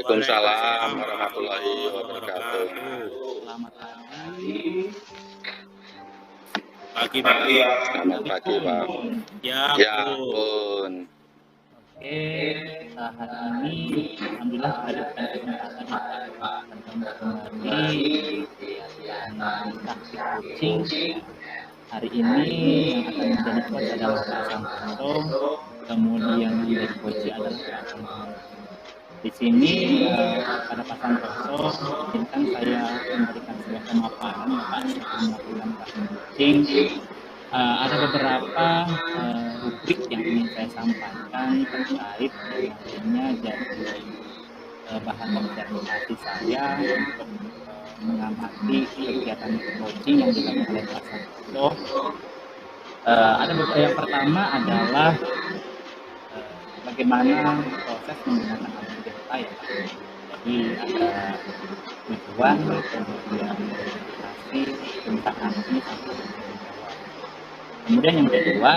Waalaikumsalam warahmatullahi wabarakatuh. Selamat pagi. Pagi, Pak. Selamat pagi, Pak. Ya Ya ampun. ampun. Oke, hari ini alhamdulillah diberikan kesempatan Pak bertemu kembali dengan taktik coaching. Hari ini yang akan menjadi coach adalah Pak Santoso, kemudian yang menjadi coach adalah Pak Santoso. Di sini pada Pak Santoso, izinkan saya memberikan sebuah pemaparan Pak sebelum melakukan taktik coaching. Ada beberapa rubrik yang ingin saya sampaikan terkait dengan jadi bahan observasi saya untuk mengamati kegiatan coaching yang dilakukan oleh Pak Santoso. Ada beberapa, yang pertama adalah bagaimana proses menggunakan algoritma ya Pak. Jadi ada tujuan, kemudian verifikasi, interaksi, sampai kemudian yang kedua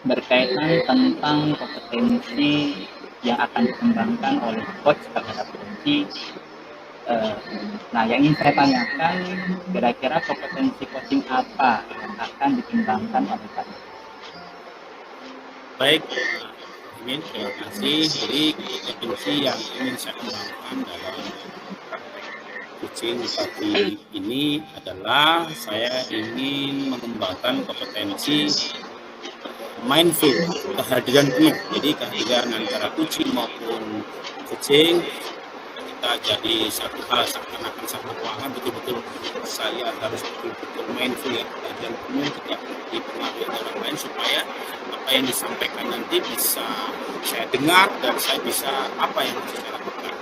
berkaitan tentang kompetensi yang akan dikembangkan oleh coach terhadap coaching. Nah, yang ingin saya tanyakan, kira-kira kompetensi coaching apa yang akan dikembangkan oleh coach? Baik, Amin, terima kasih. Jadi kompetensi yang ingin saya kembangkan dalam coaching pagi ini adalah saya ingin mengembangkan kompetensi mindful, kehadiran penuh. Jadi kehadiran antara coaching maupun coaching kita jadi satu hal, seakan-akan satu ruangan, betul-betul saya harus betul-betul mindful ya, kehadiran penuh tidak dipengaruhi orang lain, supaya apa yang disampaikan nanti bisa saya dengar dan saya bisa apa yang harus saya lakukan.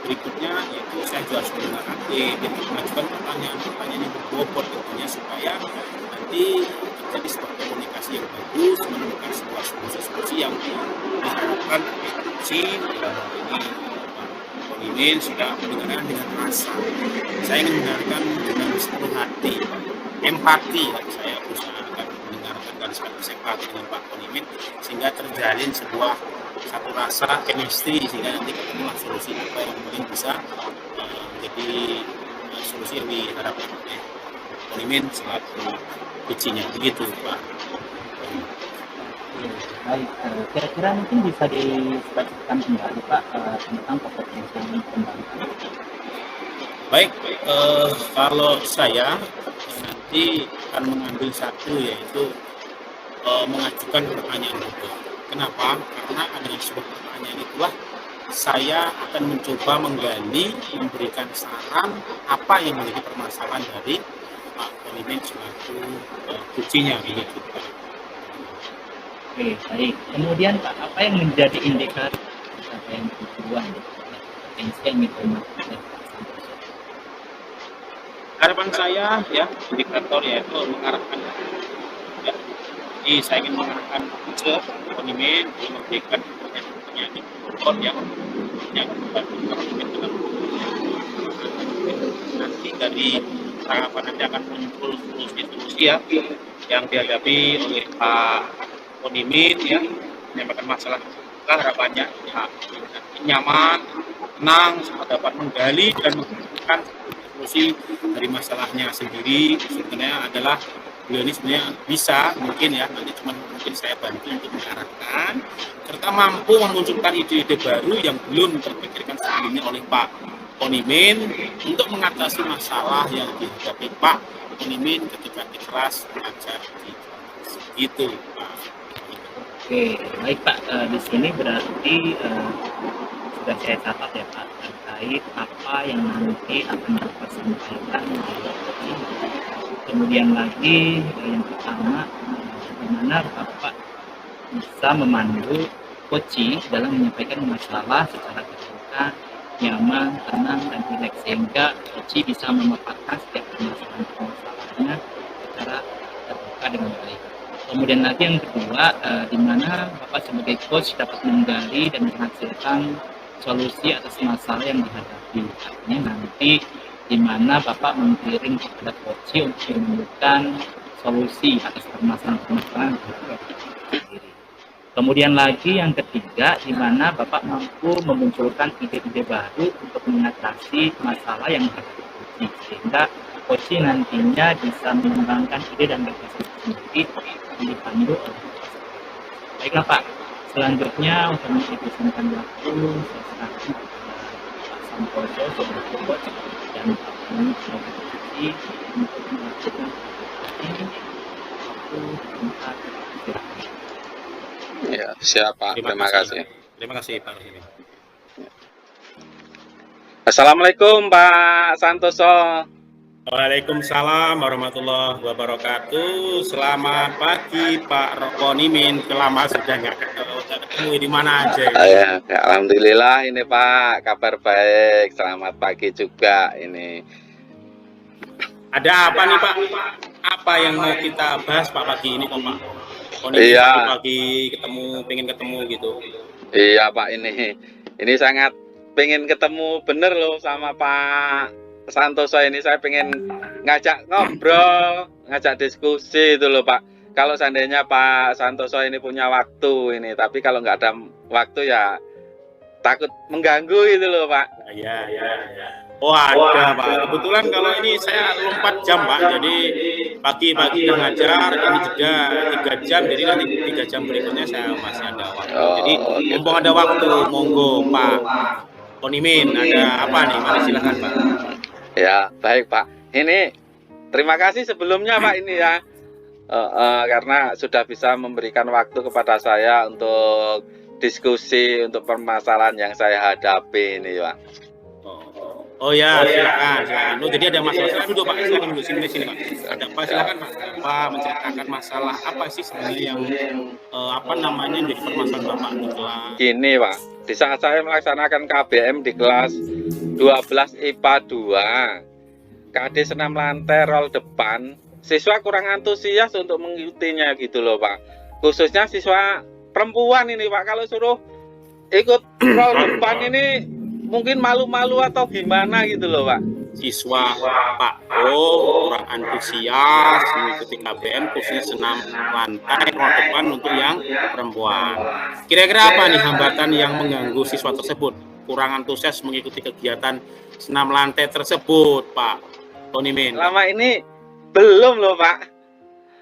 Berikutnya yaitu saya juga harus mendengar dan mengajukan pertanyaan-pertanyaan yang berbobot tentunya, supaya nanti terjadi sebuah komunikasi yang bagus, menemukan sebuah solusi yang diharapkan oleh coaching. Dalam hal ini Ponimin sudah mendengarkan dengan rasa. Saya ingin mendengarkan dengan sepenuh hati, empati. Saya usahakan mendengarkan dan empati dengan Pak Ponimin sehingga terjalin sebuah satu rasa chemistry, sehingga nanti ketemulah solusi apa yang mungkin bisa menjadi solusi yang diharapkan oleh Ponimin selaku coachingnya. Begitu Pak. Baik, kira-kira mungkin bisa dispesifikkan kembali Pak tentang kompetensi yang dikembangkan. Baik, kalau saya nanti akan mengambil satu, yaitu mengajukan pertanyaan itu. Kenapa? Karena dengan sebuah pertanyaan itulah saya akan mencoba menggali, memberikan saran apa yang menjadi permasalahan dari Pak Ponimin selaku coachingnya, begitu Pak. Oke, baik. Kemudian Pak, apa yang menjadi indikator capaian tujuan potensi yang dikembangkan oleh Pak Santoso? Harapan saya ya, indikator yaitu mengarahkan ya. Jadi saya ingin mengarahkan ke Ponimin untuk memberikan pertanyaan yang nanti dari tanggapan nanti akan muncul solusi-solusi ya yang dihadapi oleh Pak Ponimin ya, menyampaikan masalah. Harapannya ya, nyaman, tenang, dapat menggali dan memberikan solusi dari masalahnya sendiri. Sebenarnya adalah beliau ini sebenarnya bisa mungkin ya, nanti cuma mungkin saya bantu untuk mengarahkan serta mampu memunculkan ide-ide baru yang belum terpikirkan sebelumnya oleh Pak Ponimin untuk mengatasi masalah yang dihadapi Pak Ponimin ketika di kelas mengajar di kelas. Gitu Pak. Oke, baik Pak. Di sini berarti sudah saya catat ya Pak, terkait apa yang nanti akan Bapak sampaikan di coaching. Kemudian lagi yang pertama, bagaimana Bapak bisa memandu coaching dalam menyampaikan masalah secara terbuka, nyaman, tenang, dan rileks, sehingga coaching bisa memaparkan setiap permasalahan-permasalahannya secara terbuka dengan baik. Kemudian lagi yang kedua, di mana Bapak sebagai coach dapat menggali dan menghasilkan solusi atas masalah yang dihadapi. Artinya nanti di mana Bapak menggiring kepada coaching untuk menemukan solusi atas permasalahan-permasalahan yang dihadapi sendiri. Kemudian lagi yang ketiga, di mana Bapak mampu memunculkan ide-ide baru untuk mengatasi masalah yang menghadapi coaching, sehingga coaching nantinya bisa mengembangkan ide dan gagasan sendiri yang dipandu oleh Bapak. Baiklah Pak, selanjutnya untuk menghabiskan waktu, saya serahkan kepada Pak Santoso sebagai coach dan Pak Puni sebagai coach untuk melakukan ini. Waktu tempat istirahat. Ya, siap Pak. Terima kasih. Terima kasih Pak Rosimin. Assalamualaikum Pak Santoso. Waalaikumsalam warahmatullahi wabarakatuh. Selamat pagi Pak Rokonimin. Lama sudah nggak ketemu di mana aja. Ya, alhamdulillah ini Pak, kabar baik. Selamat pagi juga ini. Ada apa nih Pak? Apa yang mau kita bahas Pak pagi ini kok Pak? Iya. Pagi ketemu, pengen ketemu gitu. Iya Pak, ini sangat pengen ketemu bener loh sama Pak Santoso ini. Saya pengen ngajak ngobrol, ngajak diskusi itu loh Pak. Kalau seandainya Pak Santoso ini punya waktu ini, tapi kalau nggak ada waktu ya takut mengganggu itu loh Pak. Ya. Oh ada Pak. Kebetulan kalau ini saya lompat jam Pak. Jadi pagi-pagi ngajar, ini jeda 3 jam. Jadi nanti 3 jam berikutnya saya masih ada waktu. Jadi mumpung ada waktu, monggo Pak Onimin, ada apa nih? Mari silakan Pak. Ya baik Pak. Ini terima kasih sebelumnya Pak ini ya. Karena sudah bisa memberikan waktu kepada saya untuk diskusi untuk permasalahan yang saya hadapi ini Pak. Oh ya, silakan. Oh, jadi ada masalah. Silakan duduk Pak, silakan duduk sini Pak. Ada apa? Silakan Pak. Pak menceritakan masalah apa sih sebenarnya yang menjadi permasalahan Bapak di kelas? Gini Pak, di saat saya melaksanakan KBM di kelas 12 IPA 2, KD senam lantai roll depan, siswa kurang antusias untuk mengikutinya gitu loh Pak. Khususnya siswa perempuan ini Pak, kalau suruh ikut roll depan ini mungkin malu-malu atau gimana gitu loh Pak. Siswa Pak kurang antusias mengikuti KBM khususnya senam lantai roll depan untuk yang perempuan. Kira-kira apa nih hambatan yang mengganggu siswa tersebut kurang antusias mengikuti kegiatan senam lantai tersebut Pak Onimin? Selama ini belum loh Pak.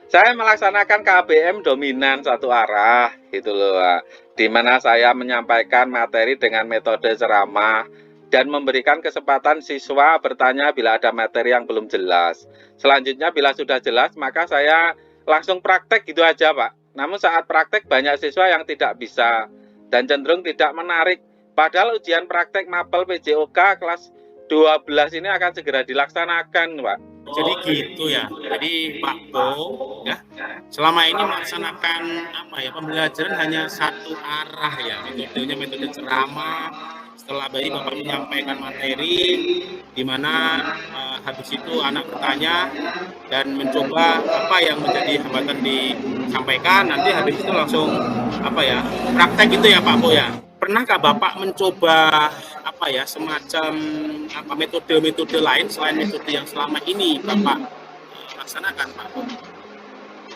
Saya melaksanakan KBM dominan satu arah gitu loh Pak, di mana saya menyampaikan materi dengan metode ceramah dan memberikan kesempatan siswa bertanya bila ada materi yang belum jelas. Selanjutnya bila sudah jelas maka saya langsung praktek gitu aja Pak. Namun saat praktek banyak siswa yang tidak bisa dan cenderung tidak menarik. Padahal ujian praktek mapel PJOK kelas 12 ini akan segera dilaksanakan Pak. Jadi gitu ya. Jadi Pak Bo ya selama ini melaksanakan pembelajaran hanya satu arah ya, metodenya metode ceramah. Setelah bayi Bapak menyampaikan materi di mana habis itu anak bertanya dan mencoba apa yang menjadi hambatan disampaikan, nanti habis itu langsung praktek gitu ya Pak Bo ya. Pernahkah Bapak mencoba semacam metode-metode lain selain metode yang selama ini Bapak laksanakan Pak?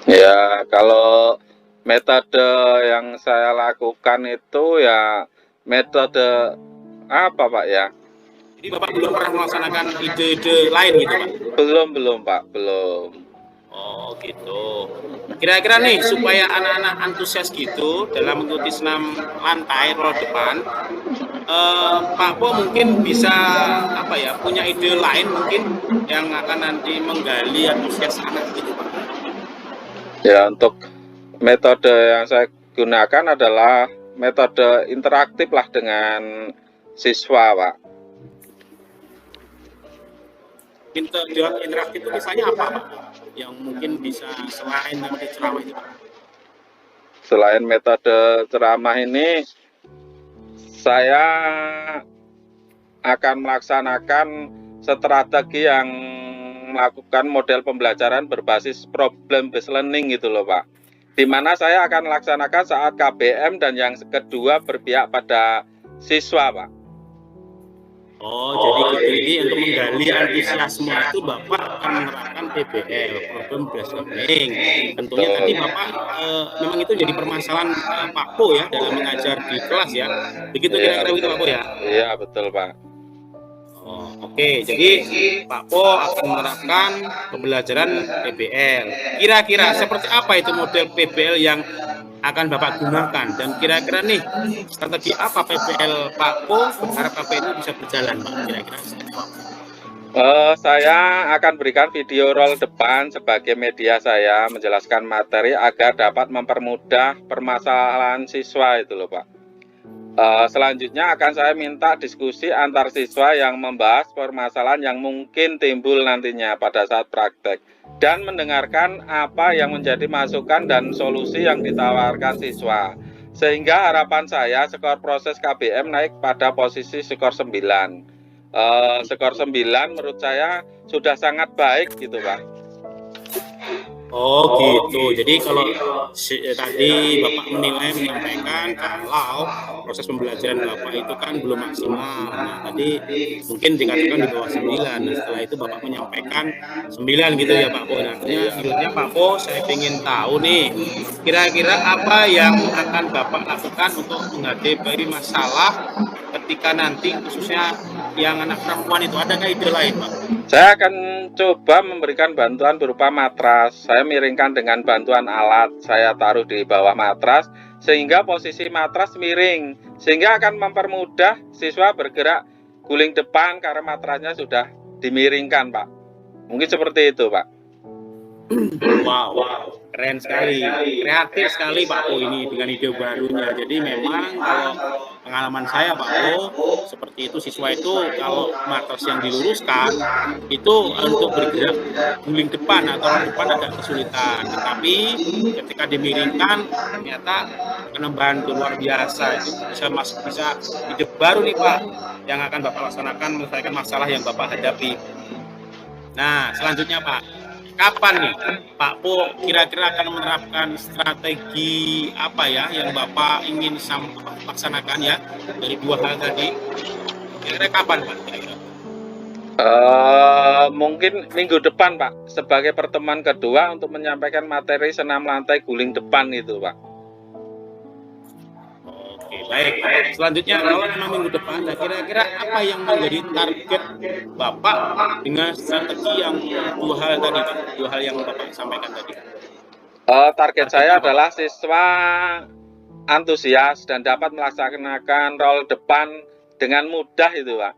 Ya, kalau metode yang saya lakukan itu ya metode apa Pak ya? Jadi Bapak belum pernah melaksanakan ide-ide lain gitu Pak? Belum Pak, belum. Oh gitu. Kira-kira nih supaya anak-anak antusias gitu dalam mengikuti senam lantai roll depan, Pak Po mungkin bisa punya ide lain mungkin yang akan nanti menggali antusias anak gitu Pak. Ya, untuk metode yang saya gunakan adalah metode interaktif lah dengan siswa Pak. Interaktif itu misalnya apa Pak? Yang mungkin bisa selain metode ceramah itu Pak? Selain metode ceramah ini, saya akan melaksanakan strategi yang melakukan model pembelajaran berbasis problem based learning gitu loh Pak. Di mana saya akan melaksanakan saat KBM dan yang kedua berpihak pada siswa Pak. Oh, jadi gitu. Jadi untuk menggali antusiasme itu Bapak akan menerapkan PBL, problem based learning. Tentunya tadi Bapak memang itu jadi permasalahan Pak Po ya dalam mengajar di kelas ya. Begitu Iya, kira-kira begitu Pak Po ya. iya betul Pak. Oh, oke. Jadi Pak Po akan menerapkan pembelajaran PBL. Kira-kira seperti apa itu model PBL yang akan Bapak gunakan, dan kira-kira nih strategi apa PBL Pak Po berharap apa ini bisa berjalan Pak, kira-kira? Saya akan berikan video roll depan sebagai media saya menjelaskan materi agar dapat mempermudah permasalahan siswa itu loh Pak. Selanjutnya akan saya minta diskusi antar siswa yang membahas permasalahan yang mungkin timbul nantinya pada saat praktek, dan mendengarkan apa yang menjadi masukan dan solusi yang ditawarkan siswa, sehingga harapan saya skor proses KBM naik pada posisi skor 9. Skor 9 menurut saya sudah sangat baik gitu Pak. Oh gitu. Jadi kalau tadi Bapak menyampaikan kalau proses pembelajaran Bapak itu kan belum maksimal. Nah, tadi mungkin dikatakan di bawah 9. Nah, setelah itu Bapak menyampaikan 9 gitu ya Pak Po. Nah, selanjutnya Pak Po, saya ingin tahu nih, kira-kira apa yang akan Bapak lakukan untuk menghadapi masalah ketika nanti khususnya yang anak perempuan itu, adakah ide lain Pak? Saya akan coba memberikan bantuan berupa matras. Saya miringkan dengan bantuan alat. Saya taruh di bawah matras sehingga posisi matras miring, sehingga akan mempermudah siswa bergerak guling depan karena matrasnya sudah dimiringkan, Pak. Mungkin seperti itu, Pak. Wow, keren sekali, kreatif sekali Pak Po ini dengan ide barunya. Jadi memang kalau pengalaman saya Pak Po, seperti itu siswa itu kalau matras yang diluruskan itu untuk bergerak guling depan atau depan agak kesulitan. Tetapi ketika dimiringkan ternyata akan membantu luar biasa. Itu bisa ide baru nih Pak yang akan Bapak laksanakan menyelesaikan masalah yang Bapak hadapi. Nah, selanjutnya Pak, kapan nih Pak Po kira-kira akan menerapkan strategi apa ya yang Bapak ingin laksanakan ya dari dua hal tadi? Kira-kira kapan Pak? Mungkin minggu depan Pak, sebagai pertemuan kedua untuk menyampaikan materi senam lantai guling depan itu Pak. Oke, baik. Selanjutnya kalau memang minggu depan, nah kira-kira apa yang menjadi target Bapak dengan strategi yang dua hal tadi Pak? Dua hal yang Bapak sampaikan tadi. Target saya adalah siswa antusias dan dapat melaksanakan role depan dengan mudah itu Pak.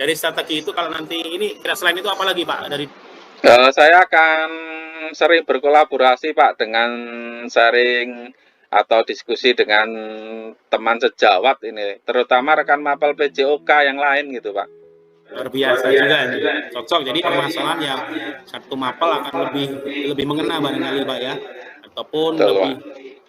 Dari strategi itu kalau nanti ini selain itu apa lagi Pak? Dari saya akan sering berkolaborasi Pak dengan sharing atau diskusi dengan teman sejawat ini, terutama rekan mapel PJOK yang lain gitu Pak. Luar biasa juga ini. Cocok, jadi permasalahan yang satu mapel akan lebih mengena barangkali Pak ya, ataupun Betul, lebih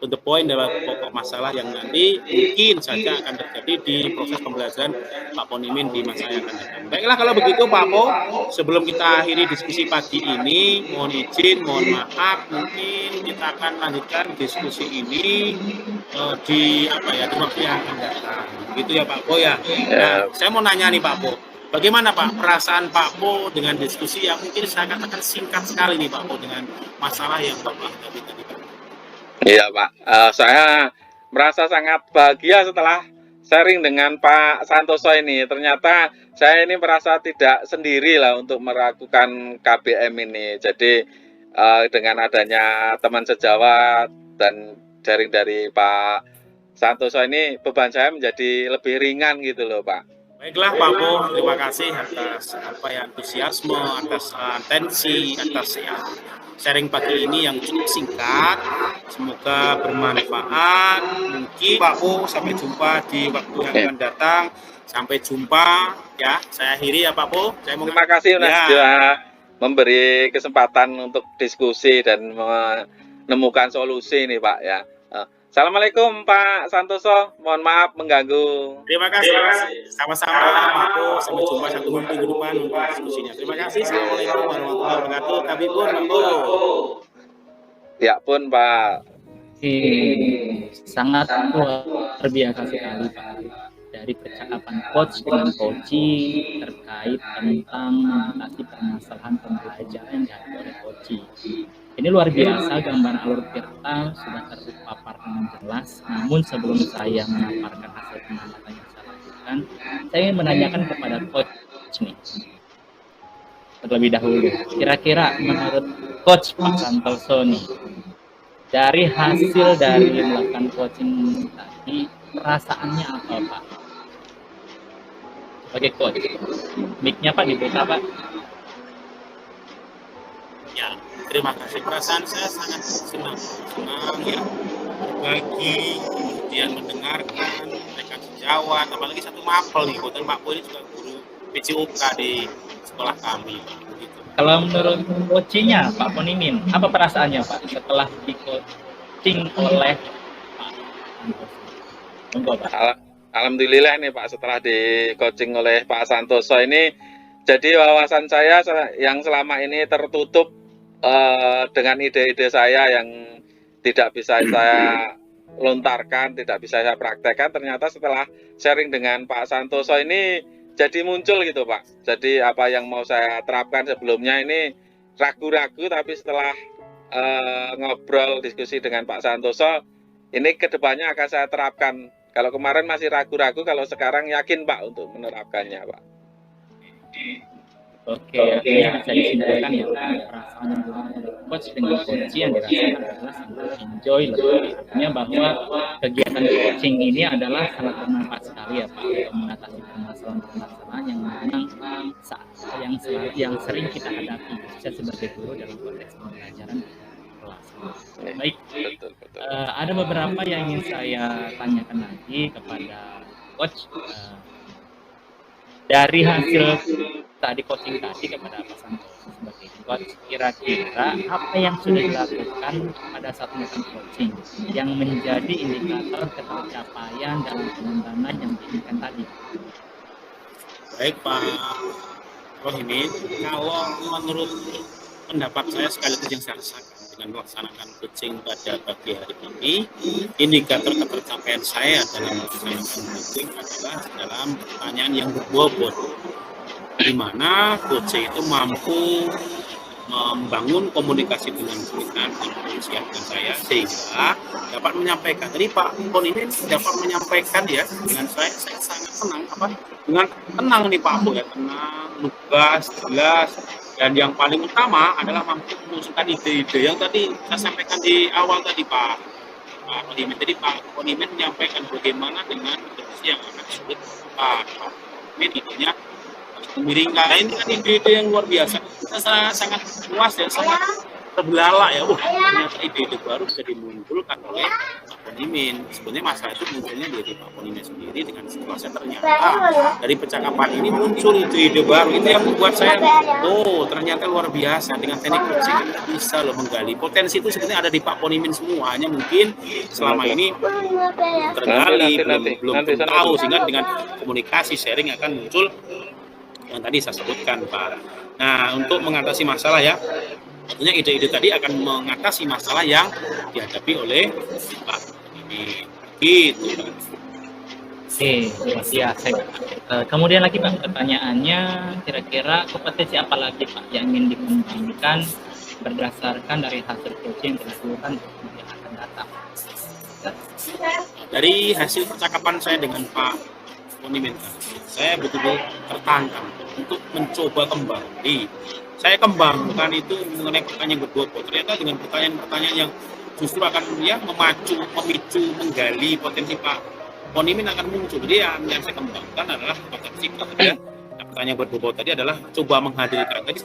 to the point dalam pokok masalah yang nanti mungkin saja akan terjadi di proses pembelajaran Pak Ponimin di masa yang akan datang. Baiklah kalau begitu Pak Po, sebelum kita akhiri diskusi pagi ini, mohon izin, mohon maaf, mungkin kita akan lanjutkan diskusi ini di waktu yang akan datang. Gitu ya Pak Po ya. Nah, saya mau nanya nih Pak Po, bagaimana Pak perasaan Pak Po dengan diskusi yang mungkin saya katakan singkat sekali nih Pak Po dengan masalah yang Bapak hadapi tadi Pak? Iya Pak, saya merasa sangat bahagia setelah sharing dengan Pak Santoso ini. Ternyata saya ini merasa tidak sendiri lah untuk melakukan KBM ini. Jadi dengan adanya teman sejawat dan sharing dari Pak Santoso ini, beban saya menjadi lebih ringan gitu loh Pak. Baiklah Pak Po, terima kasih atas antusiasme, atas atensi, atas sharing pagi ini yang cukup singkat. Semoga bermanfaat. Mungkin Pak Po, sampai jumpa di waktu yang akan datang. Sampai jumpa ya. Saya akhiri ya Pak Po. Terima kasih sudah memberi kesempatan untuk diskusi dan menemukan solusi nih Pak ya. Assalamualaikum Pak Santoso, mohon maaf mengganggu. Terima kasih. Sama-sama Pak Po, sampai jumpa satu minggu depan untuk diskusinya. Terima kasih. Assalamualaikum warahmatullahi wabarakatuh. Tapi pun Pak Po. Ya pun Pak. Sangat luar biasa sekali Pak. dari percakapan coach dengan coaching terkait tentang mengatasi permasalahan pembelajaran yang dihadapi oleh coaching. Ini luar biasa, gambar alur Tirta sudah terpapar dengan jelas. Namun sebelum saya memaparkan hasil pengamatan yang saya lakukan, saya ingin menanyakan kepada coach nih. Terlebih dahulu, kira-kira menurut coach Pak Santoso nih, dari hasil dari melakukan coaching tadi, perasaannya apa Pak? Sebagai coach, mic-nya Pak dibuka Pak. Ya, terima kasih. Perasaan saya sangat senang ya, berbagi, kemudian mendengarkan mereka sejawat, apalagi satu mapel nih, kebetulan Pak Po ini juga guru PCUK di sekolah kami. Begitu. Kalau menurut coachingnya Pak Ponimin, apa perasaannya Pak setelah di coaching oleh Pak Santoso? Monggo Pak. Alhamdulillah nih Pak, setelah di coaching oleh Pak Santoso ini, jadi wawasan saya yang selama ini tertutup dengan ide-ide saya yang tidak bisa saya lontarkan, tidak bisa saya praktekkan, ternyata setelah sharing dengan Pak Santoso ini jadi muncul gitu Pak. Jadi apa yang mau saya terapkan sebelumnya ini ragu-ragu, tapi setelah ngobrol diskusi dengan Pak Santoso, ini kedepannya akan saya terapkan. Kalau kemarin masih ragu-ragu, kalau sekarang yakin Pak untuk menerapkannya Pak. Oke, artinya bisa disimpulkan ya, perasaan yang dilakukan oleh coach dengan coaching yang dirasakan adalah sangat enjoy lebih. Artinya bahwa kegiatan coaching ini adalah sangat bermanfaat sekali ya Pak untuk mengatasi permasalahan-permasalahan yang memang yang sering kita hadapi, khususnya sebagai guru dalam konteks pembelajaran kelas. Baik, ada beberapa yang ingin saya tanyakan lagi kepada coach. Dari hasil tadi coaching tadi kepada Pak Santoso sebagai coach, kira-kira apa yang sudah dilakukan pada saat melakukan coaching yang menjadi indikator ketercapaian dalam pengembangan yang diinginkan tadi? Baik Pak Rohimin, kalau menurut pendapat saya sekaligus yang saya rasakan dengan melaksanakan coaching pada pagi hari ini, indikator ketercapaian saya dalam melaksanakan coaching adalah dalam pertanyaan yang berbobot, di mana coaching itu mampu membangun komunikasi dengan dengan saya sehingga dapat menyampaikan. Tadi Pak Pon ini dapat menyampaikan ya dengan saya sangat senang dengan tenang nih Pak Po ya, tenang, lugas, jelas. Dan yang paling utama adalah mampu memunculkan ide-ide yang tadi saya sampaikan di awal tadi Pak Ponimin. Tadi Pak Ponimin menyampaikan bagaimana dengan kondisi yang akan sulit Pak Ponimin idenya memiringkan. Ini kan ide-ide yang luar biasa. Saya sangat puas ya, sangat terbelalak ya. Ternyata ide-ide baru bisa dimunculkan oleh Pak Ponimin. Sebenarnya masalah itu munculnya dari Pak Ponimin sendiri dengan situasi ternyata dari percakapan ini muncul ide-ide baru. Itu yang membuat saya, ternyata luar biasa dengan teknik coaching kita bisa loh menggali. Potensi itu sebenarnya ada di Pak Ponimin semua. Hanya mungkin selama ini tergali, belum tahu, sehingga dengan komunikasi sharing akan muncul yang tadi saya sebutkan Pak. Nah, untuk mengatasi masalah ya, tentunya ide-ide tadi akan mengatasi masalah yang dihadapi oleh Pak ini. Gitu. Oke, ya saya. Kemudian lagi Pak, pertanyaannya kira-kira kompetensi apa lagi Pak yang ingin dikembangkan berdasarkan dari hasil coaching yang dilakukan yang akan datang? Dari hasil percakapan saya dengan Pak Ponimin, saya betul-betul tertantang untuk mencoba kembali. Saya kembangkan itu mengenai pertanyaan yang berbobot. Ternyata dengan pertanyaan-pertanyaan yang justru akan memicu, menggali potensi Pak Ponimin akan muncul. Jadi yang saya kembangkan adalah potensi ya. Pertanyaan berbobot tadi adalah coba menghadirkan. Tadi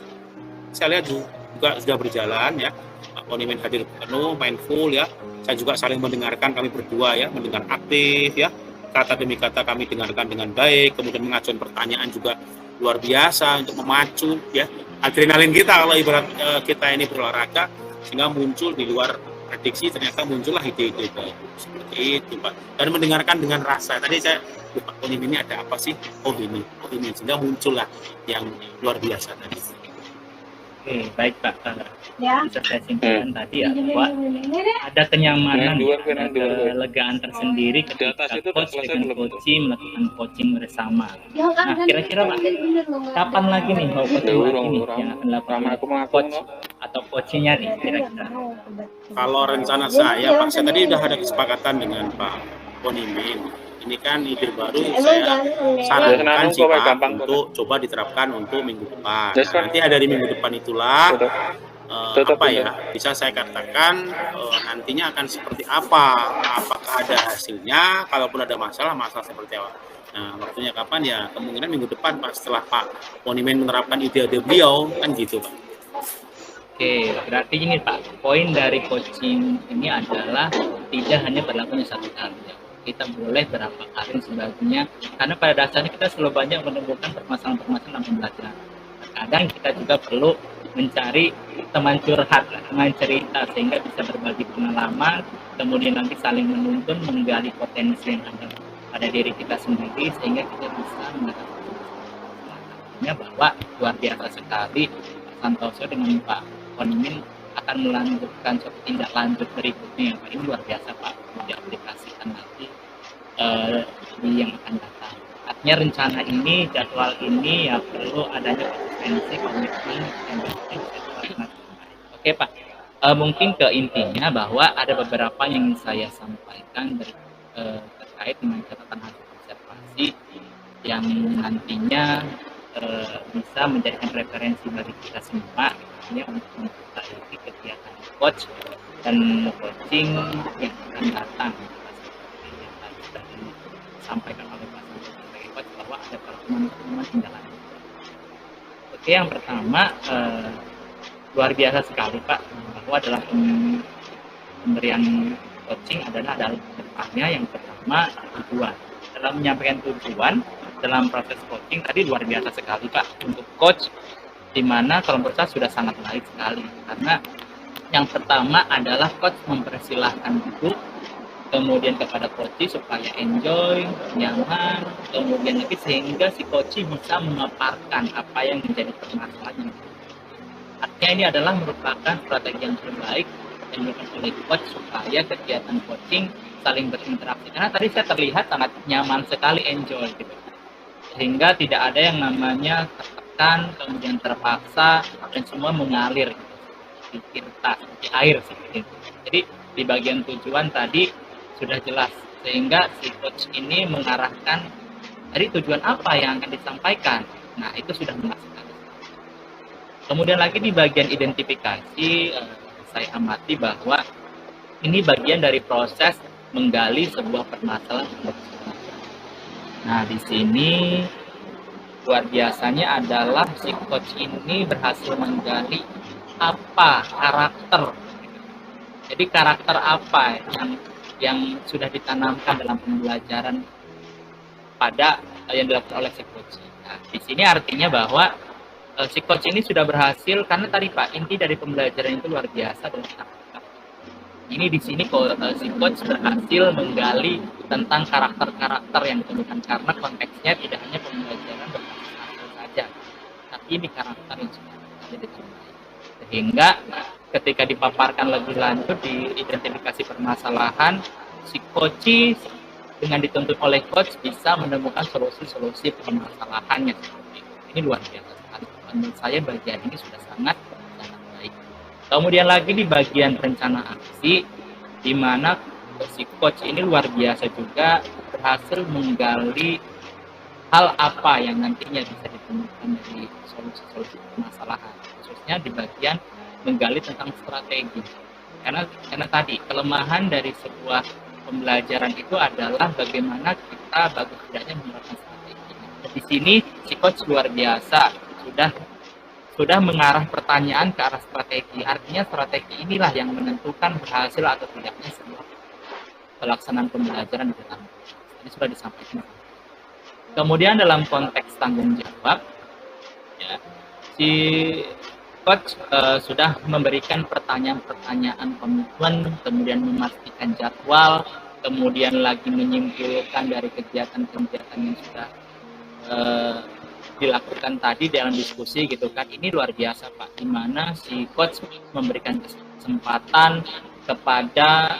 saya lihat juga sudah berjalan ya. Pak Ponimin hadir penuh, mindful ya. Saya juga saling mendengarkan, kami berdua ya, mendengar aktif ya. Kata demi kata kami dengarkan dengan baik, kemudian mengajukan pertanyaan juga luar biasa untuk memacu ya adrenalin kita kalau ibarat kita ini berolahraga, sehingga muncul di luar prediksi, ternyata muncullah ide-ide baru seperti itu Pak. Dan mendengarkan dengan rasa. Tadi saya Pak Ponimin ini ada apa sih? Oh ini, sehingga muncullah yang luar biasa tadi. Oke, baik Pak. Bisa saya simpulkan tadi ya bahwa ada kenyamanan, ada kelegaan tersendiri ketika coach dengan coaching melakukan coaching bersama. Nah, kira-kira Pak, kapan lagi nih mau coaching lagi nih yang akan dilakukan oleh coach atau coachingnya nih kira-kira? Kalau rencana saya, Pak, saya tadi udah ada kesepakatan dengan Pak Ponimin. Ini kan ide baru saya sarankan sih Pak untuk coba diterapkan untuk minggu depan. Nah, nanti dari minggu depan itulah apa ya, bisa saya katakan nantinya akan seperti apa, apakah ada hasilnya, kalaupun ada masalah seperti apa. Nah, waktunya kapan ya, kemungkinan minggu depan Pak, setelah Pak Ponimen menerapkan ide-ide beliau, kan gitu Pak. Oke, berarti ini Pak, poin dari coaching ini adalah tidak hanya berlakunya satu kali ya. Kita boleh berapa kali sebagainya, karena pada dasarnya kita selalu banyak menemukan permasalahan-permasalahan dalam pembelajaran. Kadang kita juga perlu mencari teman curhat, teman cerita, sehingga bisa berbagi pengalaman, kemudian nanti saling menuntun, menggali potensi yang ada pada diri kita sendiri, sehingga kita bisa mengatasi masalahnya. Bahwa luar biasa sekali Pak Santoso dengan Pak Ponimin akan melanjutkan suatu tindak lanjut berikutnya yang Pak, ini luar biasa Pak, mau diaplikasikan nanti di yang akan datang. Artinya rencana ini, jadwal ini ya perlu adanya konsistensi, komitmen yang bisa. Oke Pak, mungkin ke intinya bahwa ada beberapa yang ingin saya sampaikan terkait dengan catatan hasil observasi yang nantinya bisa menjadikan referensi bagi kita semua, untuk memperbaiki kegiatan coach dan coaching yang akan datang. Sampaikan oleh Pak Santoso sebagai coach bahwa ada pertemuan tindak lanjut. Oke, yang pertama luar biasa sekali Pak, bahwa dalam pemberian coaching adalah depannya yang pertama tujuan. Dalam menyampaikan tujuan dalam proses coaching tadi luar biasa sekali Pak untuk coach, di mana kalau menurut saya sudah sangat baik sekali, karena yang pertama adalah coach mempersilahkan duduk, kemudian kepada coach supaya enjoy, nyaman, kemudian lagi sehingga si coach bisa memaparkan apa yang menjadi permasalahan. Artinya ini adalah merupakan strategi yang terbaik yang dilakukan oleh coach supaya kegiatan coaching saling berinteraksi. Karena tadi saya terlihat sangat nyaman sekali, enjoy gitu. Sehingga tidak ada yang namanya tertekan, kemudian terpaksa, dan semua mengalir gitu, seperti tirta, seperti air seperti itu. Jadi di bagian tujuan tadi sudah jelas, sehingga si coach ini mengarahkan dari tujuan apa yang akan disampaikan. Nah, itu sudah menghasilkan. Kemudian lagi di bagian identifikasi, saya amati bahwa ini bagian dari proses menggali sebuah permasalahan. Nah, di sini luar biasanya adalah si coach ini berhasil menggali apa karakter. Jadi karakter apa yang sudah ditanamkan dalam pembelajaran pada yang dilakukan oleh si coach. Nah, di sini artinya bahwa si coach ini sudah berhasil, karena tadi Pak, inti dari pembelajaran itu luar biasa adalah karakter. Ini di sini si coach berhasil menggali tentang karakter-karakter yang ditemukan, karena konteksnya tidak hanya pembelajaran berbasis hasil saja, tapi ini karakter yang sudah ditemukan. Sehingga ketika dipaparkan lebih lanjut di identifikasi permasalahan, si coach dengan dituntut oleh coach bisa menemukan solusi-solusi permasalahannya seperti itu. Ini luar biasa sekali. Menurut saya bagian ini sudah sangat baik. Kemudian lagi di bagian rencana aksi, di mana si coach ini luar biasa juga berhasil menggali hal apa yang nantinya bisa ditemukan dari solusi-solusi permasalahan, khususnya di bagian menggali tentang strategi. Karena tadi kelemahan dari sebuah pembelajaran itu adalah bagaimana kita bagus tidaknya menerapkan strategi. Di sini si coach luar biasa sudah mengarah pertanyaan ke arah strategi. Artinya strategi inilah yang menentukan berhasil atau tidaknya sebuah pelaksanaan pembelajaran di dalam. Ini sudah disampaikan. Kemudian dalam konteks tanggung jawab, ya, si coach sudah memberikan pertanyaan-pertanyaan komitmen, kemudian memastikan jadwal, kemudian lagi menyimpulkan dari kegiatan-kegiatan yang sudah dilakukan tadi dalam diskusi gitu kan, ini luar biasa Pak, di mana si coach memberikan kesempatan kepada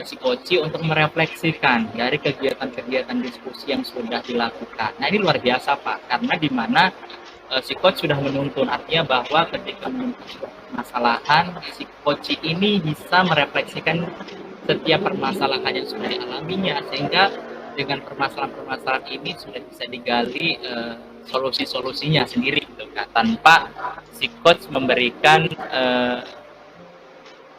si coach untuk merefleksikan dari kegiatan-kegiatan diskusi yang sudah dilakukan. Nah ini luar biasa Pak, karena di mana si coach sudah menuntun, artinya bahwa ketika menemukan sebuah permasalahan, si coach ini bisa merefleksikan setiap permasalahan yang sudah dialaminya, sehingga dengan permasalahan-permasalahan ini sudah bisa digali solusi-solusinya sendiri gitu kan, tanpa si coach memberikan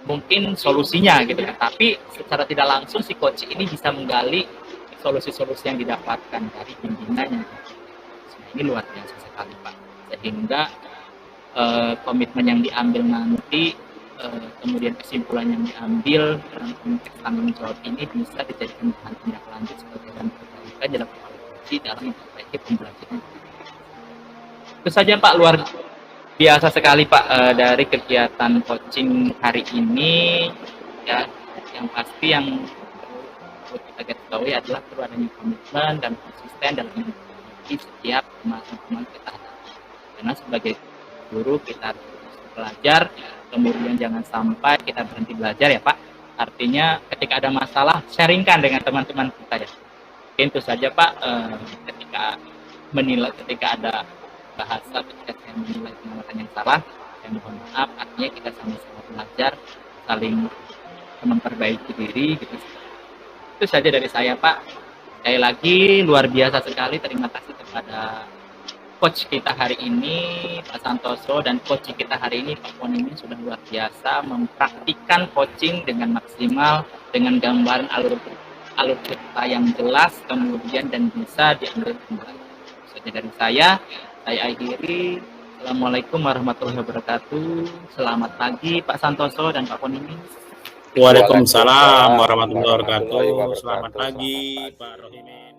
mungkin solusinya gitu kan, tapi secara tidak langsung si coach ini bisa menggali solusi-solusi yang didapatkan dari bimbingannya. Nah, ini luar biasa sekali Pak, sehingga komitmen yang diambil nanti, kemudian kesimpulan yang diambil dalam konteks tanggung jawab ini bisa dijadikan bahan tindak lanjut sebagai bahan perbaikan dalam evaluasi dalam memperbaiki pembelajaran. Itu saja Pak, luar biasa sekali Pak dari kegiatan coaching hari ini ya. Yang pasti yang perlu kita garis bawahi adalah perlu adanya komitmen dan konsisten dalam mengikuti setiap teman-teman kita hadapi. Karena sebagai guru kita harus belajar, kemudian jangan sampai kita berhenti belajar ya Pak. Artinya ketika ada masalah, sharingkan dengan teman-teman kita ya. Mungkin itu saja Pak, ketika ada bahasa, ketika saya menilai pengamatan yang salah, saya mohon maaf. Artinya kita sama-sama belajar, saling memperbaiki diri gitu. Itu saja dari saya Pak. Sekali lagi luar biasa sekali, terima kasih kepada coach kita hari ini Pak Santoso, dan coach kita hari ini Pak Ponimin sudah luar biasa mempraktikkan coaching dengan maksimal, dengan gambaran alur cerita yang jelas, kemudian dan bisa diambil kembali. Itu saja dari saya akhiri. Assalamualaikum warahmatullahi wabarakatuh. Selamat pagi Pak Santoso dan Pak Ponimin. Waalaikumsalam warahmatullahi wabarakatuh. Selamat pagi Pak Rohimin.